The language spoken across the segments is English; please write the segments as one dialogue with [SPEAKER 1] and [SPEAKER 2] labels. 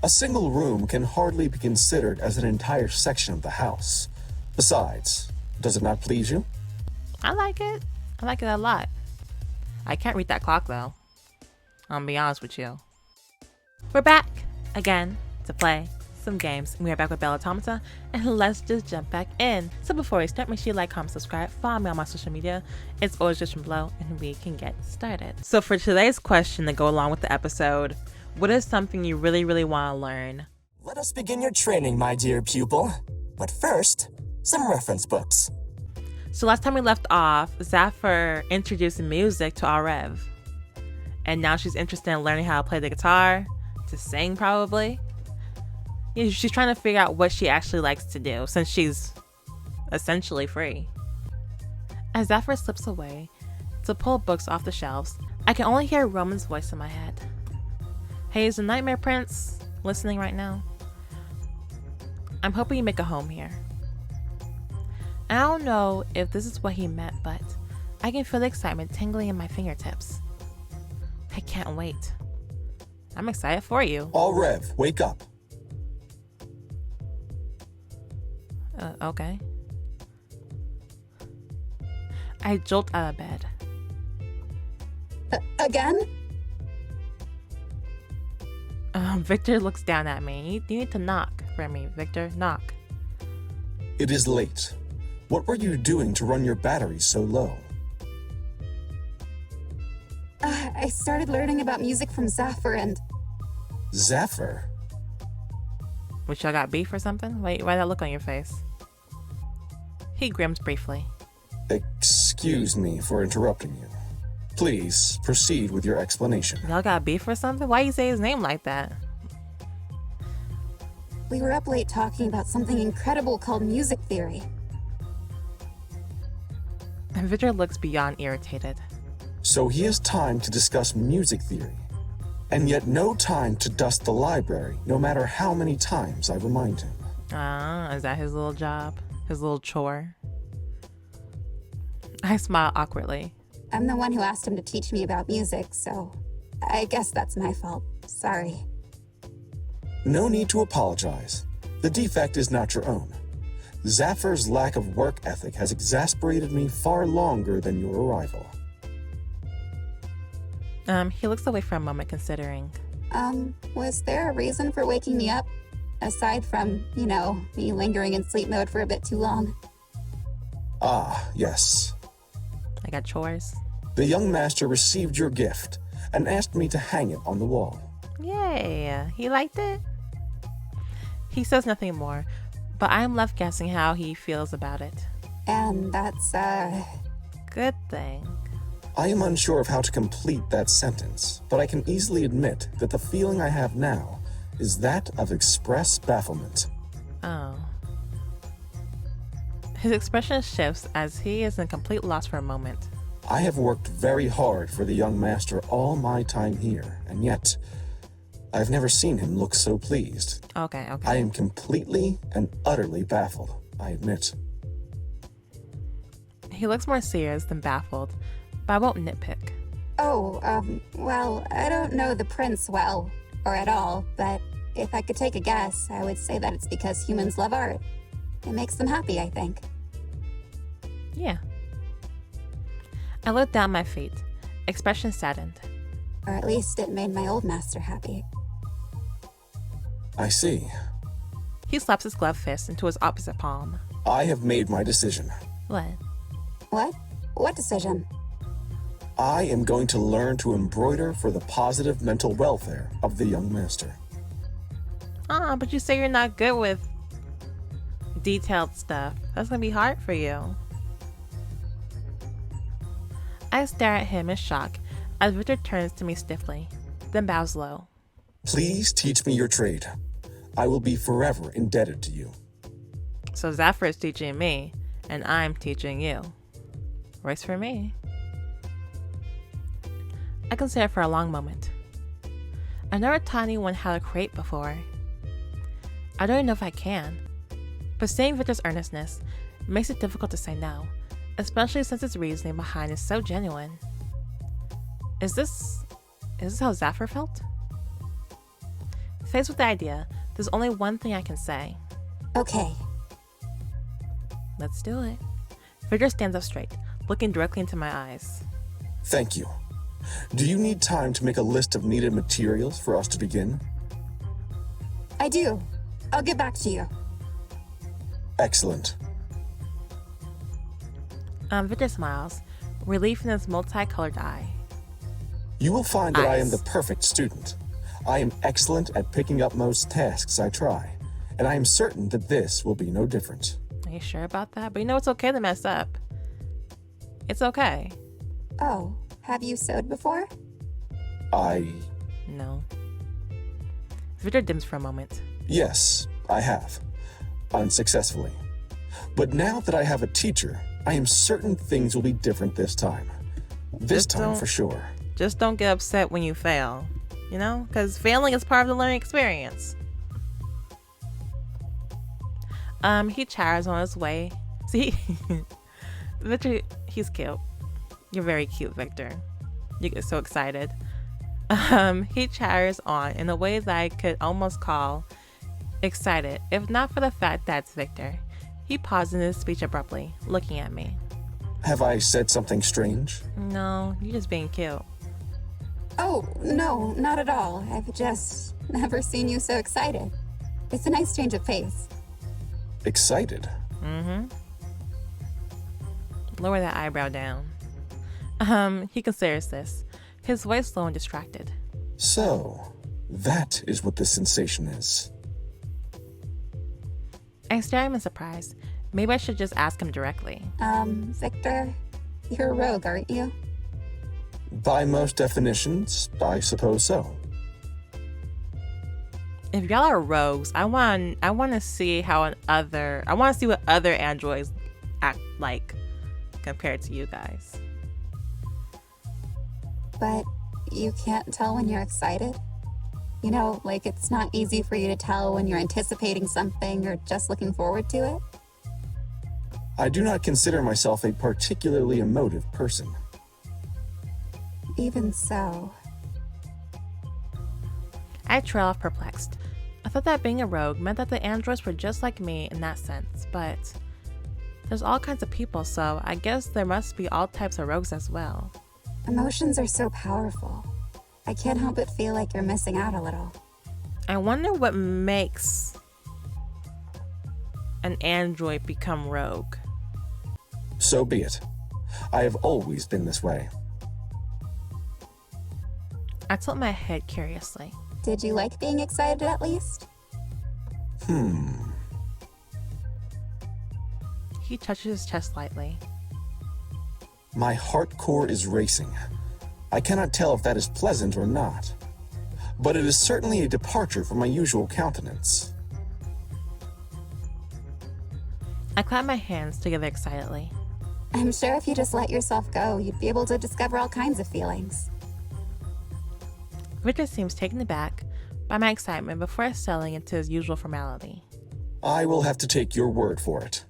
[SPEAKER 1] A single room can hardly be considered as an entire section of the house. Besides, does it not please you?
[SPEAKER 2] I like it. I like it a lot. I can't read that clock though. I'm gonna be honest with you. We're back again to play some games. We are back with Belle Automata, and let's just jump back in. So before we start, make sure you like, comment, subscribe, follow me on my social media. It's always just from below, and we can get started. So for today's question to go along with the episode, what is something you really want to learn?
[SPEAKER 3] Let us begin your training, my dear pupil. But first, some reference books.
[SPEAKER 2] So last time we left off, Zafir introduced music to Aureve. And now she's interested in learning how to play the guitar, to sing probably. Yeah, she's trying to figure out what she actually likes to do since she's essentially free. As Zafir slips away to pull books off the shelves, I can only hear Roman's voice in my head. Hey, is the Nightmare Prince listening right now? I'm hoping you make a home here. I don't know if this is what he meant, but I can feel the excitement tingling in my fingertips. I can't wait. I'm excited for you.
[SPEAKER 1] Aureve, wake up.
[SPEAKER 2] Okay. I jolt out of bed.
[SPEAKER 4] Again?
[SPEAKER 2] Victor looks down at me. You need to knock for me, Victor. Knock.
[SPEAKER 1] It is late. What were you doing to run your battery so low?
[SPEAKER 4] I started learning about music from Zafir and...
[SPEAKER 1] Zafir?
[SPEAKER 2] Which y'all got beef or something? Why that look on your face? He grins briefly.
[SPEAKER 1] Excuse me for interrupting you. Please proceed with your explanation.
[SPEAKER 2] Y'all got beef or something? Why you say his name like that?
[SPEAKER 4] We were up late talking about something incredible called music theory.
[SPEAKER 2] And Victor looks beyond irritated.
[SPEAKER 1] So he has time to discuss music theory, and yet no time to dust the library, no matter how many times I remind him.
[SPEAKER 2] Is that his little job? His little chore? I smile awkwardly.
[SPEAKER 4] I'm the one who asked him to teach me about music, so I guess that's my fault. Sorry.
[SPEAKER 1] No need to apologize. The defect is not your own. Zafir's lack of work ethic has exasperated me far longer than your arrival.
[SPEAKER 2] He looks away for a moment, considering.
[SPEAKER 4] Was there a reason for waking me up? Aside from, me lingering in sleep mode for a bit too long.
[SPEAKER 1] Ah, yes.
[SPEAKER 2] I got chores.
[SPEAKER 1] The young master received your gift and asked me to hang it on the wall.
[SPEAKER 2] Yay, he liked it? He says nothing more, but I'm left guessing how he feels about it.
[SPEAKER 4] And that's,
[SPEAKER 2] good thing.
[SPEAKER 1] I am unsure of how to complete that sentence, but I can easily admit that the feeling I have now is that of express bafflement.
[SPEAKER 2] Oh. His expression shifts as he is in complete loss for a moment.
[SPEAKER 1] I have worked very hard for the young master all my time here, and yet I've never seen him look so pleased.
[SPEAKER 2] Okay.
[SPEAKER 1] I am completely and utterly baffled, I admit.
[SPEAKER 2] He looks more serious than baffled, but I won't nitpick.
[SPEAKER 4] Well, I don't know the prince well, or at all, but if I could take a guess, I would say that it's because humans love art. It makes them happy, I think.
[SPEAKER 2] Yeah. I looked down my feet, expression saddened.
[SPEAKER 4] Or at least it made my old master happy.
[SPEAKER 1] I see.
[SPEAKER 2] He slaps his gloved fist into his opposite palm.
[SPEAKER 1] I have made my decision.
[SPEAKER 2] What?
[SPEAKER 4] What? What decision?
[SPEAKER 1] I am going to learn to embroider for the positive mental welfare of the young master.
[SPEAKER 2] But you say you're not good with detailed stuff. That's gonna be hard for you. I stare at him in shock as Victor turns to me stiffly, then bows low.
[SPEAKER 1] Please teach me your trade. I will be forever indebted to you.
[SPEAKER 2] So Zafir is teaching me, and I'm teaching you. Works for me. I consider for a long moment. I've never taught anyone how to create before. I don't even know if I can. But seeing Victor's earnestness makes it difficult to say no, especially since his reasoning behind is so genuine. Is this how Zafir felt? Faced with the idea, there's only one thing I can say.
[SPEAKER 4] Okay.
[SPEAKER 2] Let's do it. Victor stands up straight, looking directly into my eyes.
[SPEAKER 1] Thank you. Do you need time to make a list of needed materials for us to begin?
[SPEAKER 4] I do. I'll get back to you.
[SPEAKER 1] Excellent.
[SPEAKER 2] Victor smiles, relief in his multicolored eye.
[SPEAKER 1] You will find that I am
[SPEAKER 2] Eyes.
[SPEAKER 1] the perfect student. I am excellent at picking up most tasks I try, and I am certain that this will be no different.
[SPEAKER 2] Are you sure about that? But you know it's okay to mess up. It's okay.
[SPEAKER 4] Oh, have you sewed before?
[SPEAKER 2] No. Victor dims for a moment.
[SPEAKER 1] Yes, I have. Unsuccessfully. But now that I have a teacher, I am certain things will be different this time. This
[SPEAKER 2] Just
[SPEAKER 1] time
[SPEAKER 2] don't-
[SPEAKER 1] for sure.
[SPEAKER 2] Just don't get upset when you fail. You know? Because failing is part of the learning experience. He chatters on his way. See? Victor, he's cute. You're very cute, Victor. You get so excited. He chatters on in a way that I could almost call excited, if not for the fact that it's Victor. He paused in his speech abruptly, looking at me.
[SPEAKER 1] Have I said something strange?
[SPEAKER 2] No, you're just being cute.
[SPEAKER 4] Oh, no, not at all. I've just never seen you so excited. It's a nice change of pace.
[SPEAKER 1] Excited?
[SPEAKER 2] Lower that eyebrow down. He considers this, his voice low and distracted.
[SPEAKER 1] So, that is what this sensation is.
[SPEAKER 2] I stare at him in surprise. Maybe I should just ask him directly.
[SPEAKER 4] Victor, you're a rogue, aren't you?
[SPEAKER 1] By most definitions, I suppose so.
[SPEAKER 2] If y'all are rogues, I want to see what other androids act like compared to you guys.
[SPEAKER 4] But you can't tell when you're excited? You know, like it's not easy for you to tell when you're anticipating something or just looking forward to it?
[SPEAKER 1] I do not consider myself a particularly emotive person.
[SPEAKER 4] Even so.
[SPEAKER 2] I trail off perplexed. I thought that being a rogue meant that the androids were just like me in that sense, but there's all kinds of people, so I guess there must be all types of rogues as well.
[SPEAKER 4] Emotions are so powerful. I can't help but feel like you're missing out a little.
[SPEAKER 2] I wonder what makes an android become rogue.
[SPEAKER 1] So be it. I have always been this way.
[SPEAKER 2] I tilt my head curiously.
[SPEAKER 4] Did you like being excited at least?
[SPEAKER 2] He touches his chest lightly.
[SPEAKER 1] My heart core is racing. I cannot tell if that is pleasant or not. But it is certainly a departure from my usual countenance.
[SPEAKER 2] I clap my hands together excitedly.
[SPEAKER 4] I'm sure if you just let yourself go, you'd be able to discover all kinds of feelings.
[SPEAKER 2] Victor seems taken aback by my excitement before settling into his usual formality.
[SPEAKER 1] I will have to take your word for it.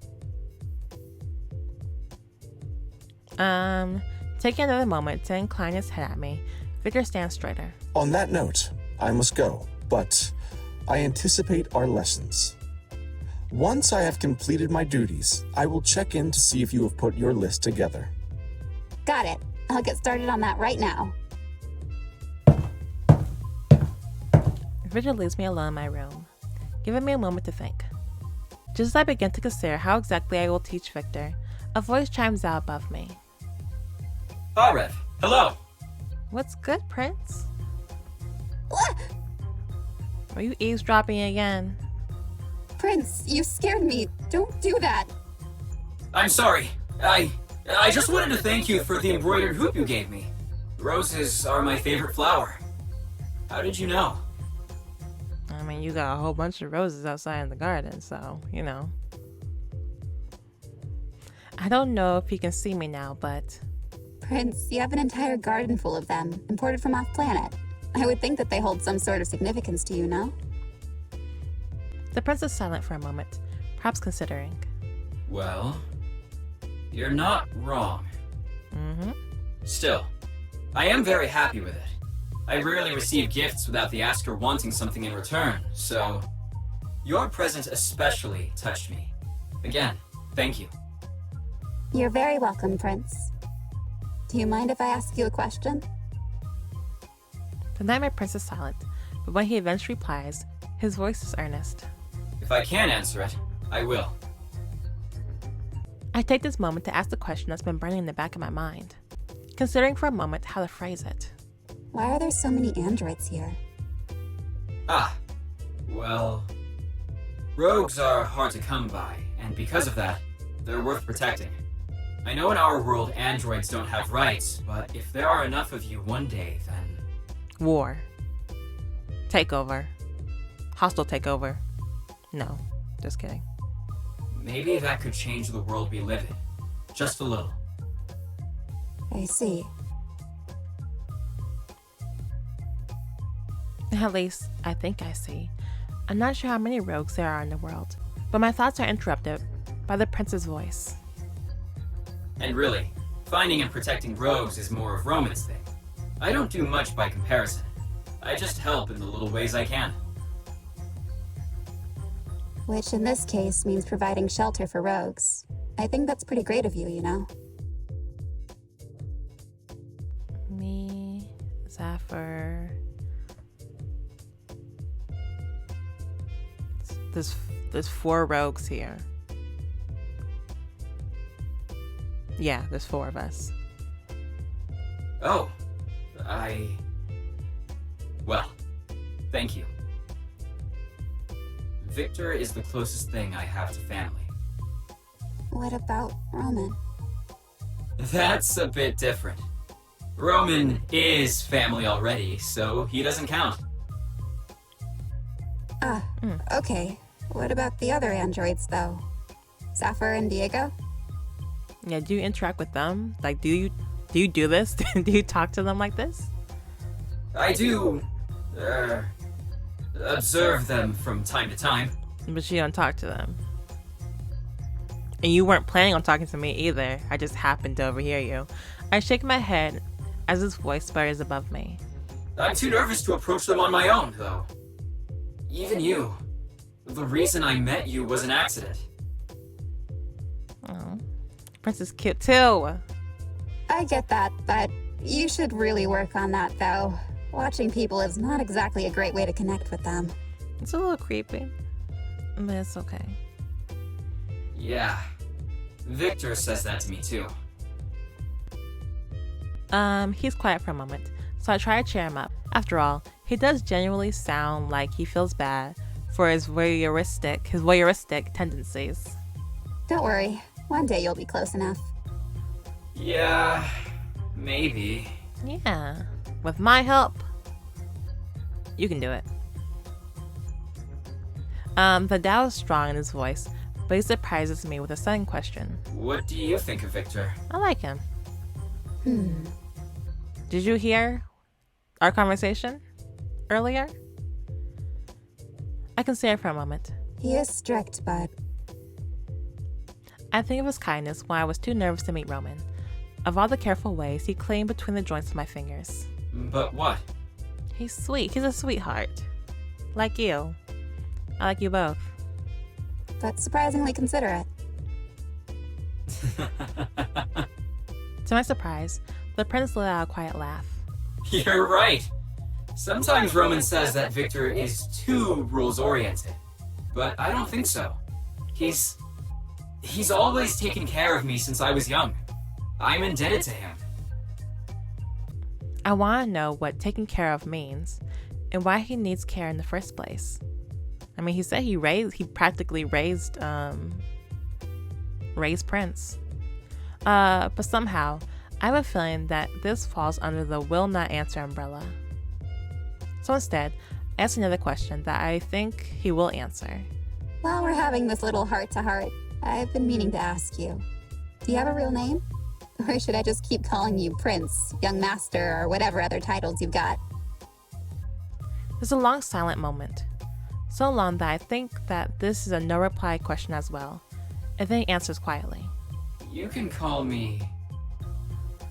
[SPEAKER 2] Taking another moment to incline his head at me, Victor stands straighter.
[SPEAKER 1] On that note, I must go, but I anticipate our lessons. Once I have completed my duties, I will check in to see if you have put your list together.
[SPEAKER 4] Got it. I'll get started on that right now.
[SPEAKER 2] Victor leaves me alone in my room, giving me a moment to think. Just as I begin to consider how exactly I will teach Victor, a voice chimes out above me.
[SPEAKER 5] Aureve, hello.
[SPEAKER 2] What's good, Prince? Are you eavesdropping again?
[SPEAKER 4] Prince, you scared me. Don't do that.
[SPEAKER 5] I'm sorry. I just wanted to thank you for the embroidered hoop you gave me. Roses are my favorite flower. How did you know?
[SPEAKER 2] I mean, you got a whole bunch of roses outside in the garden, so, you know. I don't know if he can see me now, but
[SPEAKER 4] Prince, you have an entire garden full of them, imported from off-planet. I would think that they hold some sort of significance to you, no?
[SPEAKER 2] the prince is silent for a moment, perhaps considering.
[SPEAKER 5] Well, you're not wrong.
[SPEAKER 2] Mm-hmm.
[SPEAKER 5] Still, I am very happy with it. I rarely receive gifts without the asker wanting something in return, so your present especially touched me. Again, thank you.
[SPEAKER 4] You're very welcome, Prince. Do you mind if I ask you a question?
[SPEAKER 2] The Nightmare Prince is silent, but when he eventually replies, his voice is earnest.
[SPEAKER 5] If I can answer it, I will.
[SPEAKER 2] I take this moment to ask the question that's been burning in the back of my mind, considering for a moment how to phrase it.
[SPEAKER 4] Why are there so many androids here?
[SPEAKER 5] Well, rogues are hard to come by, and because of that, they're worth protecting. I know in our world androids don't have rights, but if there are enough of you one day, then...
[SPEAKER 2] War. Takeover. Hostile takeover. No, just kidding.
[SPEAKER 5] Maybe that could change the world we live in. Just a little.
[SPEAKER 4] I see.
[SPEAKER 2] At least, I think I see. I'm not sure how many rogues there are in the world, but my thoughts are interrupted by the prince's voice.
[SPEAKER 5] And really, finding and protecting rogues is more of Roman's thing. I don't do much by comparison. I just help in the little ways I can.
[SPEAKER 4] Which in this case means providing shelter for rogues. I think that's pretty great of you, you know?
[SPEAKER 2] Me, Zephyr. There's 4 rogues here. Yeah, there's 4 of us.
[SPEAKER 5] Oh, well, thank you. Victor is the closest thing I have to family.
[SPEAKER 4] What about Roman?
[SPEAKER 5] That's a bit different. Roman is family already, so he doesn't count.
[SPEAKER 4] Okay. What about the other androids, though? Zephyr and Diego?
[SPEAKER 2] Yeah, do you interact with them? Like, do you do this? Do you talk to them like this?
[SPEAKER 5] I do, observe them from time to time.
[SPEAKER 2] But you don't talk to them. And you weren't planning on talking to me either. I just happened to overhear you. I shake my head as his voice spurs above me.
[SPEAKER 5] I'm too nervous to approach them on my own, though. Even you. The reason I met you was an accident.
[SPEAKER 2] Oh, Prince is cute too.
[SPEAKER 4] I get that, but you should really work on that, though. Watching people is not exactly a great way to connect with them.
[SPEAKER 2] It's a little creepy, but it's okay.
[SPEAKER 5] Yeah. Victor says that to me too.
[SPEAKER 2] He's quiet for a moment, so I try to cheer him up. After all, he does genuinely sound like he feels bad for his voyeuristic tendencies.
[SPEAKER 4] Don't worry. One day you'll be close enough.
[SPEAKER 5] Yeah, maybe.
[SPEAKER 2] Yeah, with my help, you can do it. The doubt is strong in his voice, but he surprises me with a sudden question.
[SPEAKER 5] What do you think of Victor?
[SPEAKER 2] I like him. Did you hear our conversation earlier? I consider for a moment.
[SPEAKER 4] He is strict, but
[SPEAKER 2] I think of his kindness when I was too nervous to meet Roman. Of all the careful ways he claimed between the joints of my fingers.
[SPEAKER 5] But what?
[SPEAKER 2] He's sweet. He's a sweetheart. Like you. I like you both.
[SPEAKER 4] surprisingly considerate.
[SPEAKER 2] To my surprise, the prince let out a quiet laugh.
[SPEAKER 5] You're right. Sometimes Roman says that Victor is too rules-oriented, but I don't think so. He's always taken care of me since I was young. I'm indebted to him.
[SPEAKER 2] I want to know what taking care of means and why he needs care in the first place. I mean, he said he practically raised Prince. But somehow, I have a feeling that this falls under the will not answer umbrella. So instead, I ask another question that I think he will answer.
[SPEAKER 4] While we're having this little heart-to-heart, I've been meaning to ask you. Do you have a real name? Or should I just keep calling you Prince, Young Master, or whatever other titles you've got?
[SPEAKER 2] There's a long silent moment. So long that I think that this is a no-reply question as well. And then he answers quietly.
[SPEAKER 5] You can call me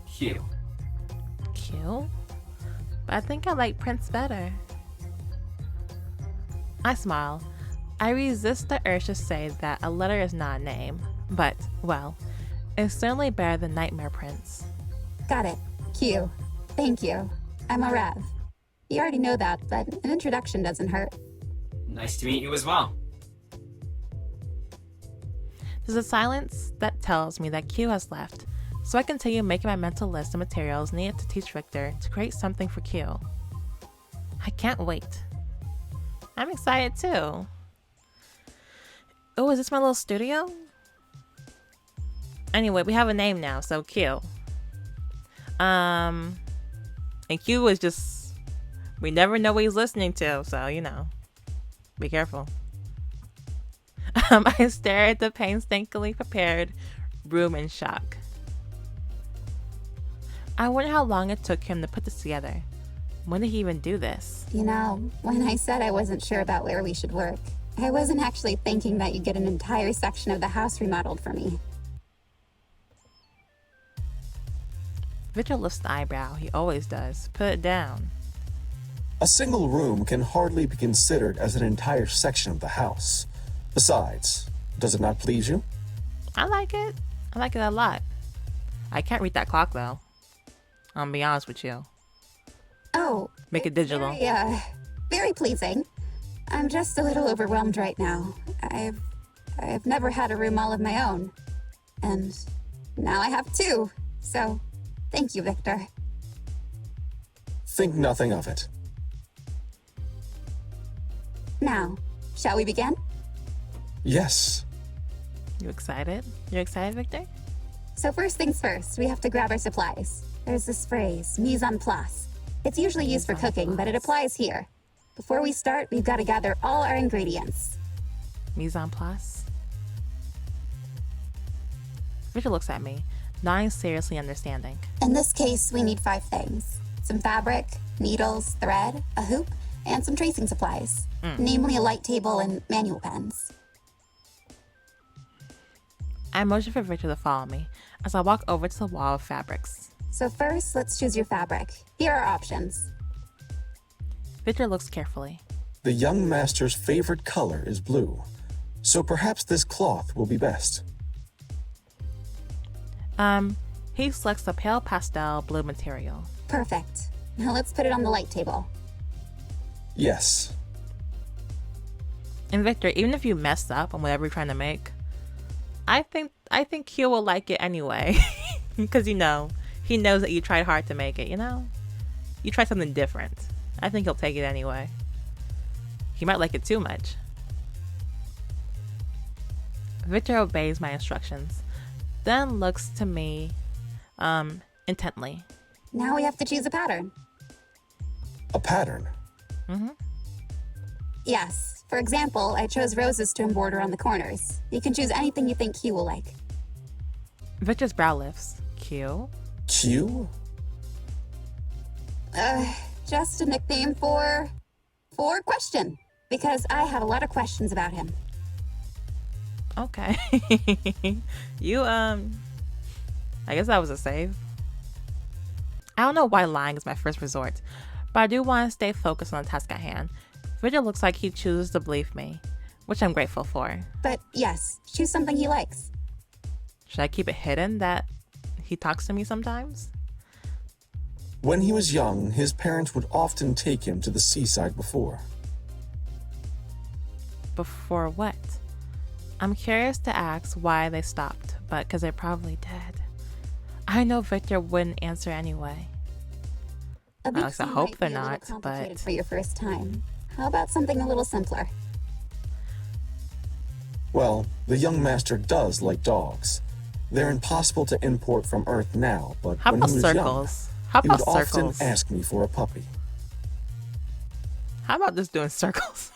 [SPEAKER 5] Q.
[SPEAKER 2] Q? but I think I like Prince better. I smile. I resist the urge to say that a letter is not a name, but, well, it's certainly better than Nightmare Prince.
[SPEAKER 4] Got it. Q. Thank you. I'm Aureve. You already know that, but an introduction doesn't hurt.
[SPEAKER 5] Nice to meet you as well.
[SPEAKER 2] There's a silence that tells me that Q has left, so I continue making my mental list of materials needed to teach Victor to create something for Q. I can't wait. I'm excited too. Oh, is this my little studio? Anyway, we have a name now, so Q. And Q is just, we never know what he's listening to, so you know, be careful. I stare at the painstakingly prepared room in shock. I wonder how long it took him to put this together. When did he even do this?
[SPEAKER 4] You know, when I said I wasn't sure about where we should work, I wasn't actually thinking that you'd get an entire section of the house remodeled for me.
[SPEAKER 2] Victor lifts an eyebrow. He always does. Put it down.
[SPEAKER 1] A single room can hardly be considered as an entire section of the house. Besides, does it not please you?
[SPEAKER 2] I like it. I like it a lot. I can't read that clock though. I'll be honest with you.
[SPEAKER 4] Oh.
[SPEAKER 2] Make it digital.
[SPEAKER 4] Very pleasing. I'm just a little overwhelmed right now. I've never had a room all of my own. And now I have two. So, thank you, Victor.
[SPEAKER 1] Think nothing of it.
[SPEAKER 4] Now, shall we begin?
[SPEAKER 1] Yes.
[SPEAKER 2] You excited? You excited, Victor?
[SPEAKER 4] So first things first, we have to grab our supplies. There's this phrase, mise en place. It's usually used for cooking, but it applies here. Before we start, we've got to gather all our ingredients.
[SPEAKER 2] Mise en place? Victor looks at me, nodding seriously understanding.
[SPEAKER 4] In this case, we need 5 things. Some fabric, needles, thread, a hoop, and some tracing supplies. Namely a light table and manual pens.
[SPEAKER 2] I motion for Victor to follow me as I walk over to the wall of fabrics.
[SPEAKER 4] So first, let's choose your fabric. Here are options.
[SPEAKER 2] Victor looks carefully.
[SPEAKER 1] The young master's favorite color is blue, so perhaps this cloth will be best.
[SPEAKER 2] He selects a pale pastel blue material.
[SPEAKER 4] Perfect. Now let's put it on the light table.
[SPEAKER 1] Yes.
[SPEAKER 2] And Victor, even if you mess up on whatever you're trying to make, I think Q will like it anyway. Because you know, he knows that you tried hard to make it, you know? You tried something different. I think he'll take it anyway. He might like it too much. Victor obeys my instructions, then looks to me intently.
[SPEAKER 4] Now we have to choose a pattern.
[SPEAKER 1] A pattern?
[SPEAKER 4] Yes. For example, I chose roses to embroider on the corners. You can choose anything you think Q will like.
[SPEAKER 2] Victor's brow lifts. Q?
[SPEAKER 1] Q?
[SPEAKER 4] Just a nickname for question. Because I have a lot of questions about him.
[SPEAKER 2] Okay. You, I guess that was a save. I don't know why lying is my first resort, but I do want to stay focused on the task at hand. Victor looks like he chooses to believe me, which I'm grateful for.
[SPEAKER 4] But yes, choose something he likes.
[SPEAKER 2] Should I keep it hidden that he talks to me sometimes?
[SPEAKER 1] When he was young, his parents would often take him to the seaside before.
[SPEAKER 2] Before what? I'm curious to ask why they stopped, but because they're probably dead. I know Victor wouldn't answer anyway.
[SPEAKER 4] A big
[SPEAKER 2] Alex, I
[SPEAKER 4] scene
[SPEAKER 2] hope
[SPEAKER 4] might
[SPEAKER 2] they're
[SPEAKER 4] be a little
[SPEAKER 2] not,
[SPEAKER 4] complicated
[SPEAKER 2] but
[SPEAKER 4] for your first time. How about something a little simpler?
[SPEAKER 1] Well, the young master does like dogs. They're impossible to import from Earth now, but
[SPEAKER 2] how
[SPEAKER 1] when
[SPEAKER 2] about
[SPEAKER 1] he was
[SPEAKER 2] circles? How
[SPEAKER 1] young, he would
[SPEAKER 2] about circles?
[SPEAKER 1] often ask me for a puppy.
[SPEAKER 2] How about just doing circles?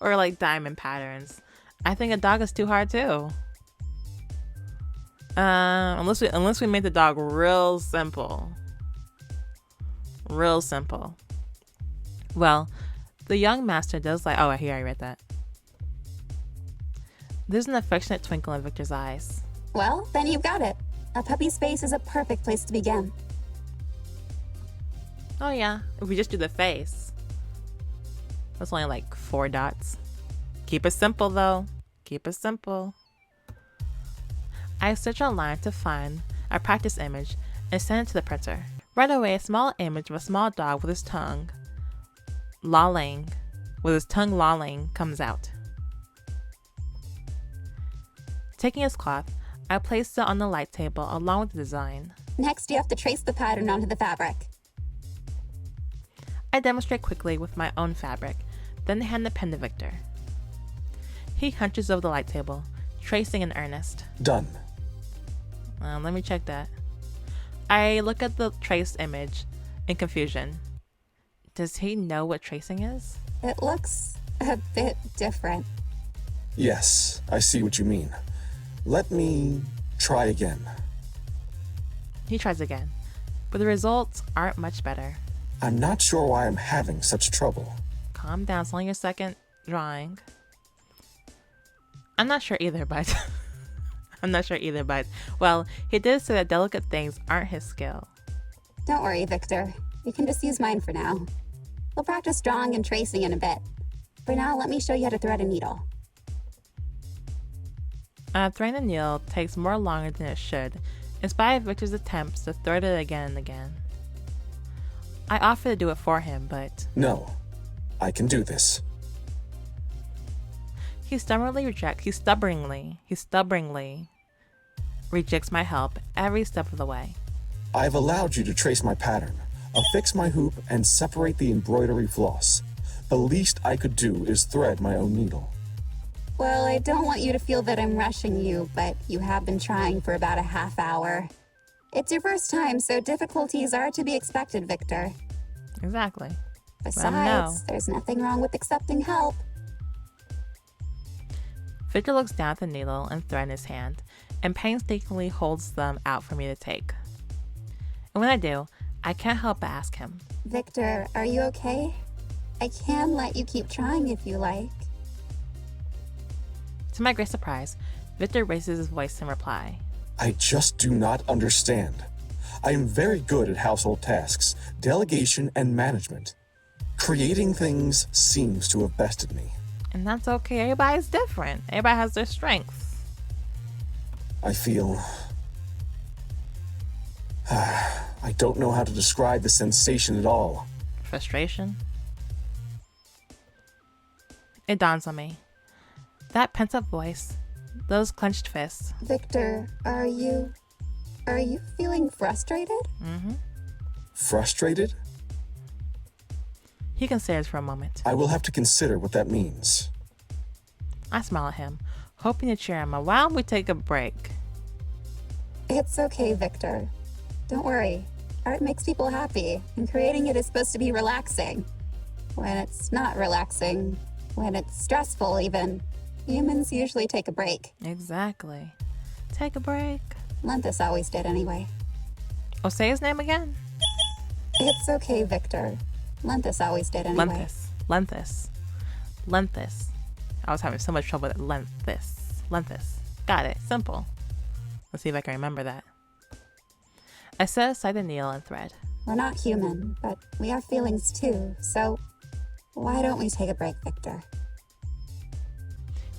[SPEAKER 2] Or like diamond patterns? I think a dog is too hard too. Unless we made the dog real simple. Real simple. Well, the young master does like... Oh, here, I read that. There's an affectionate twinkle in Victor's eyes.
[SPEAKER 4] Well, then you've got it. A puppy space is a perfect place to begin.
[SPEAKER 2] Oh yeah, if we just do the face. That's only like 4 dots. Keep it simple though. Keep it simple. I search online to find a practice image and send it to the printer. Right away, a small image of a small dog with his tongue lolling comes out. Taking his cloth, I placed it on the light table along with the design.
[SPEAKER 4] Next, you have to trace the pattern onto the fabric.
[SPEAKER 2] I demonstrate quickly with my own fabric, then hand the pen to Victor. He hunches over the light table, tracing in earnest.
[SPEAKER 1] Done.
[SPEAKER 2] Let me check that. I look at the traced image in confusion. Does he know what tracing is?
[SPEAKER 4] It looks a bit different.
[SPEAKER 1] Yes, I see what you mean. Let me try again.
[SPEAKER 2] He tries again, but the results aren't much better.
[SPEAKER 1] I'm not sure why I'm having such trouble.
[SPEAKER 2] Calm down, it's only your second drawing. I'm not sure either, but well, he did say that delicate things aren't his skill.
[SPEAKER 4] Don't worry, Victor. You can just use mine for now. We'll practice drawing and tracing in a bit. For now, let me show you how to thread a needle.
[SPEAKER 2] Threading the needle takes more longer than it should, in spite of Victor's attempts to thread it again and again. I offer to do it for him, but...
[SPEAKER 1] No, I can do this.
[SPEAKER 2] He stubbornly rejects my help every step of the way.
[SPEAKER 1] I've allowed you to trace my pattern, affix my hoop, and separate the embroidery floss. The least I could do is thread my own needle.
[SPEAKER 4] Well, I don't want you to feel that I'm rushing you, but you have been trying for about a half hour. It's your first time, so difficulties are to be expected, Victor.
[SPEAKER 2] Exactly.
[SPEAKER 4] Besides, there's nothing wrong with accepting help.
[SPEAKER 2] Victor looks down at the needle and thread in his hand, and painstakingly holds them out for me to take. And when I do, I can't help but ask him,
[SPEAKER 4] Victor, are you okay? I can let you keep trying if you like.
[SPEAKER 2] To my great surprise, Victor raises his voice in reply.
[SPEAKER 1] I just do not understand. I am very good at household tasks, delegation, and management. Creating things seems to have bested me.
[SPEAKER 2] And that's okay, everybody's different. Everybody has their strengths.
[SPEAKER 1] I feel... I don't know how to describe the sensation at all.
[SPEAKER 2] Frustration. It dawns on me. That pent-up voice, those clenched fists.
[SPEAKER 4] Victor, are you feeling frustrated?
[SPEAKER 2] Mm-hmm.
[SPEAKER 1] Frustrated?
[SPEAKER 2] He considers for a moment.
[SPEAKER 1] I will have to consider what that means.
[SPEAKER 2] I smile at him, hoping to cheer him. Why don't we take a break?
[SPEAKER 4] It's okay, Victor. Don't worry. Art makes people happy, and creating it is supposed to be relaxing. When it's not relaxing, when it's stressful even, humans usually take a break.
[SPEAKER 2] Exactly. Take a break.
[SPEAKER 4] Lenthus always did anyway.
[SPEAKER 2] Oh, say his name again?
[SPEAKER 4] It's okay, Victor. Lenthus always did anyway.
[SPEAKER 2] Lenthus. I was having so much trouble with Lenthus. Got it. Simple. Let's see if I can remember that. I set aside the needle and thread.
[SPEAKER 4] We're not human, but we have feelings too, so why don't we take a break, Victor?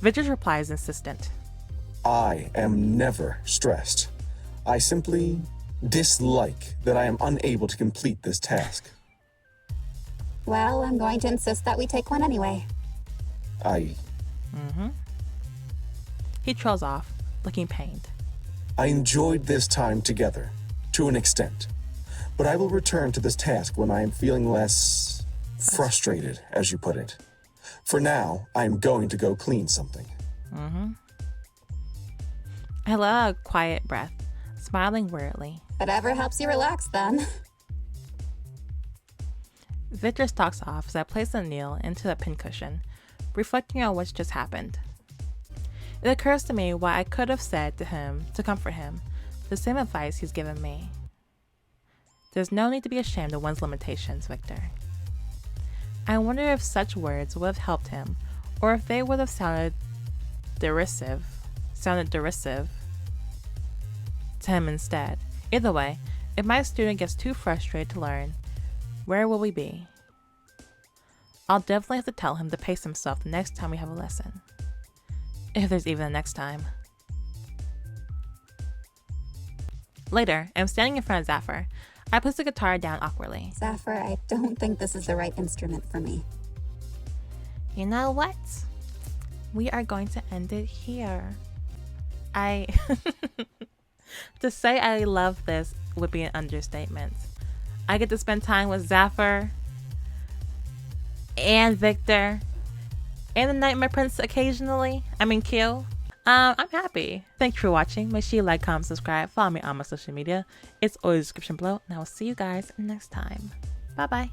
[SPEAKER 2] Victor's reply is insistent.
[SPEAKER 1] I am never stressed. I simply dislike that I am unable to complete this task.
[SPEAKER 4] Well, I'm going to insist that we take one anyway.
[SPEAKER 2] He trails off, looking pained.
[SPEAKER 1] I enjoyed this time together, to an extent. But I will return to this task when I am feeling less frustrated, as you put it. For now, I am going to go clean something.
[SPEAKER 2] I let out a quiet breath, smiling wearily.
[SPEAKER 4] Whatever helps you relax, then.
[SPEAKER 2] Victor stalks off as I place the needle into the pincushion, reflecting on what's just happened. It occurs to me what I could have said to him to comfort him, the same advice he's given me. There's no need to be ashamed of one's limitations, Victor. I wonder if such words would have helped him, or if they would have sounded derisive to him instead. Either way, if my student gets too frustrated to learn, Where will we be? I'll definitely have to tell him to pace himself the next time we have a lesson. If there's even a next time. Later, I'm standing in front of Zafir. I put the guitar down awkwardly.
[SPEAKER 4] Zafir, I don't think this is the right instrument for me.
[SPEAKER 2] You know what? We are going to end it here. To say I love this would be an understatement. I get to spend time with Zafir and Victor and the Nightmare Prince occasionally. Q. I'm happy. Thank you for watching. Make sure you like, comment, subscribe, follow me on my social media. It's always in the description below, and I will see you guys next time. Bye bye.